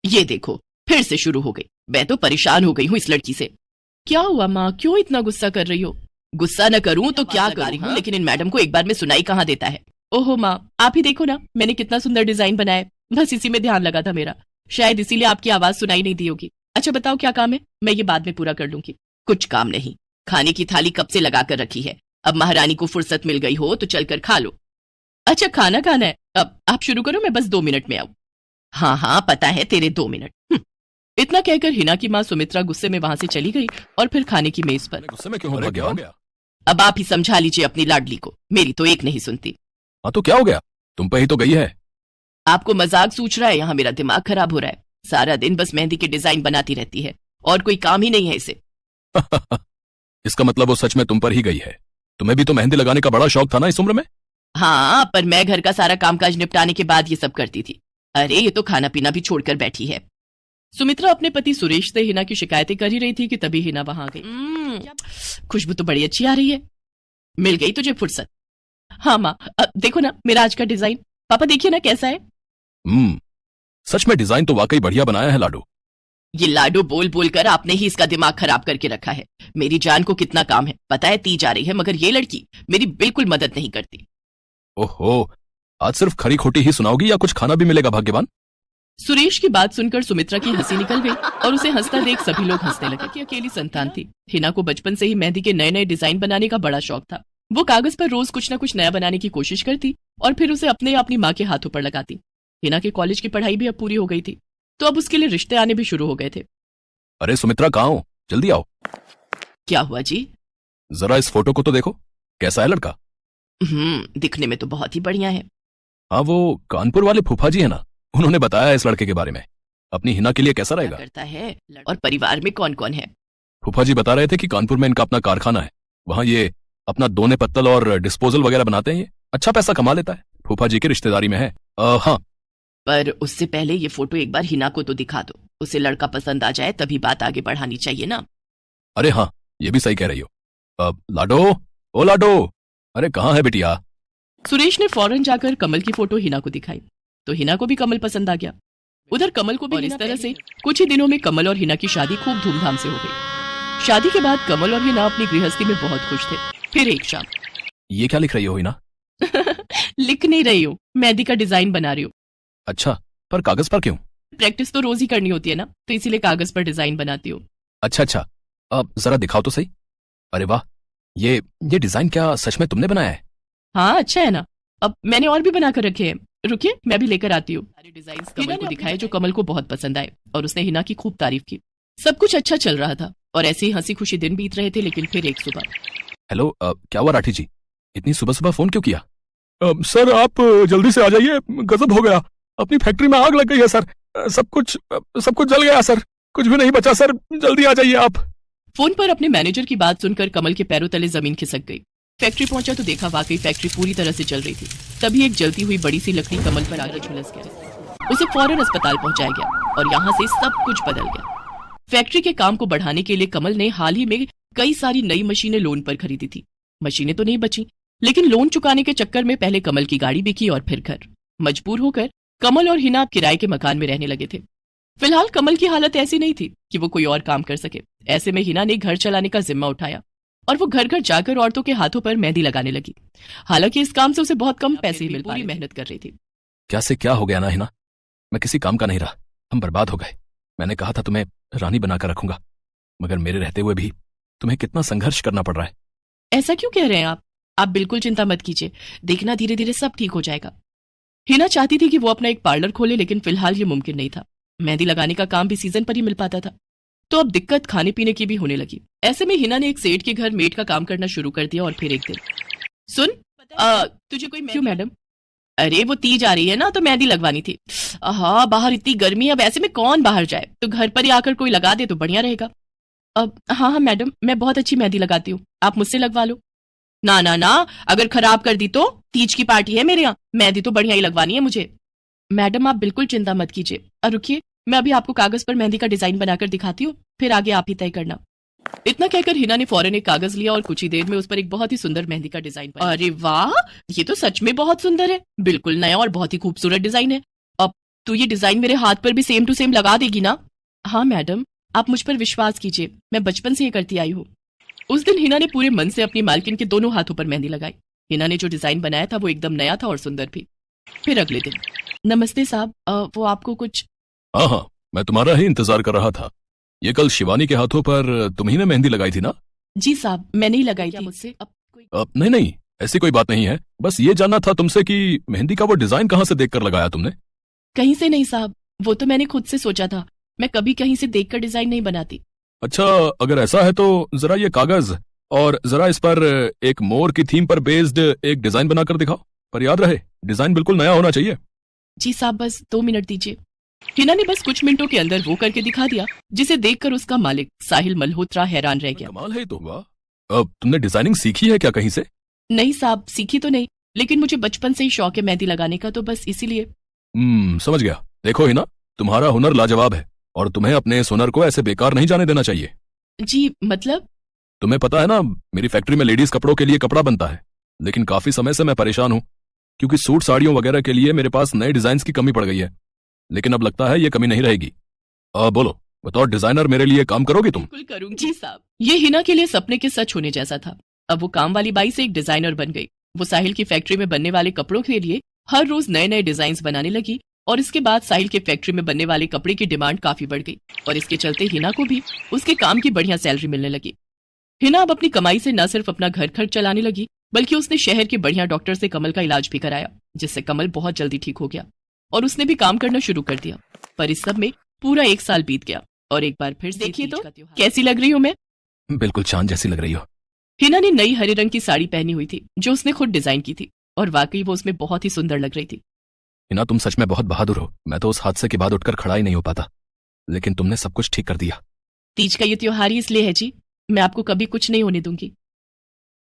ये देखो फिर से शुरू हो गई। मैं तो परेशान हो गई हूँ इस लड़की से। क्या हुआ माँ, क्यों इतना गुस्सा कर रही हो? गुस्सा न करूं तो क्या करूं, लेकिन इन मैडम को एक बार में सुनाई कहाँ देता है। ओहो माँ, आप ही देखो ना, मैंने कितना सुंदर डिजाइन बनाया, बस इसी में ध्यान लगा था मेरा, शायद इसीलिए आपकी आवाज सुनाई नहीं दी होगी। अच्छा बताओ क्या काम है, मैं ये बाद में पूरा कर लूंगी। कुछ काम नहीं, खाने की थाली कब से लगा कर रखी है, अब महारानी को फुर्सत मिल गई हो तो चलकर खा लो। अच्छा खाना खाना है, अब आप शुरू करो, मैं बस 2 मिनट में आऊं। हाँ हाँ पता है तेरे 2 मिनट। इतना कहकर हिना की माँ सुमित्रा गुस्से में वहां से चली गई और फिर खाने की मेज पर। गुस्से में क्यों हो गया? अब आप ही समझा लीजिए अपनी लाडली को, मेरी तो एक नहीं सुनती। हाँ तो क्या हो गया, तुम पे ही तो गई है। आपको मजाक सूझ रहा है? यहाँ मेरा दिमाग खराब हो रहा है, सारा दिन बस मेहंदी के डिजाइन बनाती रहती है और कोई काम ही नहीं है इसे। इसका मतलब वो सच में तुम पर ही गई है। तुम्हें भी तो मेहंदी लगाने का बड़ा शौक था ना इस उम्र में। हाँ पर मैं घर का सारा कामकाज निपटाने के बाद ये सब करती थी। अरे ये तो खाना पीना भी छोड़कर बैठी है। सुमित्रा अपने पति सुरेश से हिना की शिकायतें कर ही रही थी कि तभी हिना वहां आ गई। खुशबू तो बड़ी अच्छी आ रही है, मिल गई तुझे फुर्सत। हाँ माँ देखो ना मेरा आज का डिजाइन, पापा देखिए ना कैसा है। सच में डिजाइन तो वाकई बढ़िया बनाया है लाडो। ये लाडो बोल बोल कर आपने ही इसका दिमाग खराब करके रखा है। मेरी जान को कितना काम है पता है, ती जा रही है, मगर ये लड़की मेरी बिल्कुल मदद नहीं करती। ओहो, आज सिर्फ खरी खोटी ही सुनाओगी या कुछ खाना भी मिलेगा भाग्यवान? सुरेश की बात सुनकर सुमित्रा की हंसी निकल गई और उसे हंसता देख सभी लोग हंसने लगे कि अकेली संतान थी। हिना को बचपन से ही मेहंदी के नए नए डिजाइन बनाने का बड़ा शौक था। वो कागज पर रोज कुछ न कुछ नया बनाने की कोशिश करती और फिर उसे अपनी माँ के हाथों पर लगाती। हिना के कॉलेज की पढ़ाई भी अब पूरी हो गई थी तो अब उसके लिए रिश्ते आने भी शुरू हो गए थे। अरे सुमित्रा कहाँ हो, जल्दी आओ। क्या हुआ जी? जरा इस फोटो को तो देखो, कैसा है लड़का? दिखने में तो बहुत ही बढ़िया है। हाँ वो कानपुर वाले फूफा जी है ना, उन्होंने बताया इस लड़के के बारे में। अपनी हिना के लिए कैसा रहेगा? करता है और परिवार में कौन कौन है? फूफा जी बता रहे थे कि कानपुर में इनका अपना कारखाना है, वहाँ ये अपना दोने पत्तल और डिस्पोजल वगैरह बनाते हैं। ये अच्छा पैसा कमा लेता है, फूफा जी की रिश्तेदारी में है। हाँ पर उससे पहले ये फोटो एक बार हिना को तो दिखा दो, उसे लड़का पसंद आ जाए तभी बात आगे बढ़ानी चाहिए ना। अरे हाँ ये भी सही कह रही हो। लाडो, ओ लाडो, अरे कहाँ है बिटिया? सुरेश ने फौरन जाकर कमल की फोटो हिना को दिखाई तो हिना को भी कमल पसंद आ गया। उधर कमल को भी इस तरह से कुछ ही दिनों में कमल और हिना की शादी खूब धूमधाम से हो गई। शादी के बाद कमल और हिना अपनी गृहस्थी में बहुत खुश थे। फिर एक शाम। ये क्या लिख रही हो हिना? लिख नहीं रही हूँ, मेहंदी का डिजाइन बना रही हूँ। अच्छा, पर कागज पर क्यों? प्रैक्टिस तो रोज ही करनी होती है ना, तो इसीलिए कागज पर डिजाइन बनाती हूँ। अच्छा, अब जरा दिखाओ तो सही। अरे वाह, ये डिजाइन क्या सच में तुमने बनाया है? हाँ अच्छा है ना, अब मैंने और भी बनाकर रखे हैं, रुकिए मैं भी लेकर आती हूँ। सारे डिजाइन कमल को दिखाए जो कमल को बहुत पसंद आए और उसने हिना की खूब तारीफ की। सब कुछ अच्छा चल रहा था और ऐसे ही हंसी खुशी दिन बीत रहे थे। लेकिन फिर एक सुबह। हेलो, क्या हुआ राठी जी, इतनी सुबह सुबह फोन क्यों किया? सर आप जल्दी से आ जाइए, गजब हो गया, अपनी फैक्ट्री में आग लग गई है सर, सब कुछ जल गया सर, कुछ भी नहीं बचा सर, जल्दी आ जाइए आप। फोन पर अपने मैनेजर की बात सुनकर कमल के पैरों तले जमीन खिसक गई। फैक्ट्री पहुंचा तो देखा वाकई फैक्ट्री पूरी तरह से जल रही थी। तभी एक जलती हुई बड़ी सी लकड़ी कमल पर आगे झुलस गया। उसे फौरन अस्पताल पहुंचाया गया और यहाँ से सब कुछ बदल गया। फैक्ट्री के काम को बढ़ाने के लिए कमल ने हाल ही में कई सारी नई मशीनें लोन पर खरीदी थी। मशीनें तो नहीं बची, लेकिन लोन चुकाने के चक्कर में पहले कमल की गाड़ी बिकी और फिर घर। मजबूर होकर कमल और हिना किराए के मकान में रहने लगे थे। फिलहाल कमल की हालत ऐसी नहीं थी कि वो कोई और काम कर सके। ऐसे में हिना ने घर चलाने का जिम्मा उठाया और वो घर घर जाकर औरतों के हाथों पर मेहंदी लगाने लगी। हालांकि इस काम से उसे बहुत कम पैसे ही मिल पाए, मेहनत कर रही थी। क्या से क्या हो गया ना हिना, मैं किसी काम का नहीं रहा, हम बर्बाद हो गए। मैंने कहा था तुम्हें रानी बनाकर रखूंगा, मगर मेरे रहते हुए भी तुम्हें कितना संघर्ष करना पड़ रहा है। ऐसा क्यों कह रहे हैं आप बिल्कुल चिंता मत कीजिए, देखना धीरे धीरे सब ठीक हो जाएगा। हिना चाहती थी कि वो अपना एक पार्लर खोले, लेकिन फिलहाल ये मुमकिन नहीं था। मेहंदी लगाने का काम भी सीजन पर ही मिल पाता था, तो अब दिक्कत खाने पीने की भी होने लगी। ऐसे में हिना ने एक सेठ के घर मेड का काम करना शुरू कर दिया और फिर एक दिन, सुन तुझे कोई क्यों मैडम? अरे वो तीज आ रही है ना, तो मेहंदी लगवानी थी। हाँ बाहर इतनी गर्मी, अब ऐसे में कौन बाहर जाए, तो घर पर ही आकर कोई लगा दे तो बढ़िया रहेगा। अब हाँ मैडम, मैं बहुत अच्छी मेहंदी लगाती हूँ, आप मुझसे लगवा लो। ना ना ना, अगर खराब कर दी तो, तीज की पार्टी है मेरे यहाँ, मेहंदी तो बढ़िया ही लगवानी है मुझे। मैडम आप बिल्कुल चिंता मत कीजिए, रुकिए मैं अभी आपको कागज पर मेहंदी का डिजाइन बनाकर दिखाती हूँ, फिर आगे आप ही तय करना। इतना कहकर हिना ने फौरन एक कागज लिया और कुछ ही देर में उस पर एक बहुत ही सुंदर मेहंदी का डिजाइन बनाया। अरे वाह, ये तो सच में बहुत सुंदर है, बिल्कुल नया और बहुत ही खूबसूरत डिजाइन है। अब तो ये डिजाइन मेरे हाथ पर भी सेम टू सेम लगा देगी ना? हाँ मैडम, आप मुझ पर विश्वास कीजिए, मैं बचपन से ये करती आई हूँ। उस दिन हिना ने पूरे मन से अपनी मालकिन के दोनों हाथों पर मेहंदी लगाई। हिना ने जो डिजाइन बनाया था वो एकदम नया था और सुंदर भी। फिर अगले दिन, नमस्ते साहब, वो आपको कुछ। हाँ हाँ, मैं तुम्हारा ही इंतजार कर रहा था। ये कल शिवानी के हाथों पर तुम्ही ने मेहंदी लगाई थी ना? जी साहब, मैंने ही लगाई थी। मुझसे नहीं नहीं, ऐसी कोई बात नहीं है। बस ये जानना था तुमसे कि मेहंदी का वो डिजाइन कहाँ से देखकर लगाया तुमने? कहीं से नहीं साहब, वो तो मैंने खुद से सोचा था। मैं कभी कहीं से देखकर डिजाइन नहीं बनाती। अच्छा, अगर ऐसा है तो जरा ये कागज और जरा इस पर एक मोर की थीम पर बेस्ड एक डिजाइन बनाकर दिखाओ। पर याद रहे, डिजाइन बिल्कुल नया होना चाहिए। जी साहब, बस 2 मिनट दीजिए। हिना ने बस कुछ मिनटों के अंदर वो करके दिखा दिया, जिसे देखकर उसका मालिक साहिल मल्होत्रा हैरान रह गया। कमाल है तो। वाह, अब तुमने डिजाइनिंग सीखी है क्या कहीं से? नहीं साहब, सीखी तो नहीं, लेकिन मुझे बचपन से ही शौक है मेहंदी लगाने का, तो बस इसीलिए। समझ गया। देखो ही ना, तुम्हारा हुनर लाजवाब है और तुम्हें अपने इस हुनर को ऐसे बेकार नहीं जाने देना चाहिए। जी मतलब? तुम्हें पता है ना, मेरी फैक्ट्री में लेडीज कपड़ों के लिए कपड़ा बनता है, लेकिन काफी समय से मैं परेशान हूँ क्योंकि सूट साड़ियों वगैरह के लिए मेरे पास नए डिजाइन की कमी पड़ गई है। लेकिन अब लगता है ये कमी नहीं रहेगी। बोलो, बतौर डिजाइनर मेरे लिए काम करोगी तुम? बिल्कुल करूंगी जी साहब। ये हिना के लिए सपने के सच होने जैसा था। अब वो काम वाली बाई से एक डिजाइनर बन गई। वो साहिल की फैक्ट्री में बनने वाले कपड़ों के लिए हर रोज नए नए डिजाइन बनाने लगी और इसके बाद साहिल के फैक्ट्री में बनने वाले कपड़े की डिमांड काफी बढ़ गई और इसके चलते हिना को भी उसके काम की बढ़िया सैलरी मिलने लगी। हिना अब अपनी कमाई से न सिर्फ अपना घर खर्च चलाने लगी, बल्कि उसने शहर के बढ़िया डॉक्टर से कमल का इलाज भी कराया, जिससे कमल बहुत जल्दी ठीक हो गया और उसने भी काम करना शुरू कर दिया। पर इस सब में पूरा 1 साल बीत गया और एक बार फिर देखिए तो कैसी लग रही हूँ मैं? बिल्कुल चांद जैसी लग रही हो। हिना ने नई हरे रंग की साड़ी पहनी हुई थी जो उसने खुद डिजाइन की थी और वाकई वो उसमें बहुत ही सुंदर लग रही थी। हिना, तुम सच में बहुत बहादुर हो। मैं तो उस हादसे के बाद उठकर खड़ा ही नहीं हो पाता, लेकिन तुमने सब कुछ ठीक कर दिया। तीज का ये त्योहार ही इसलिए है जी, मैं आपको कभी कुछ नहीं होने दूंगी।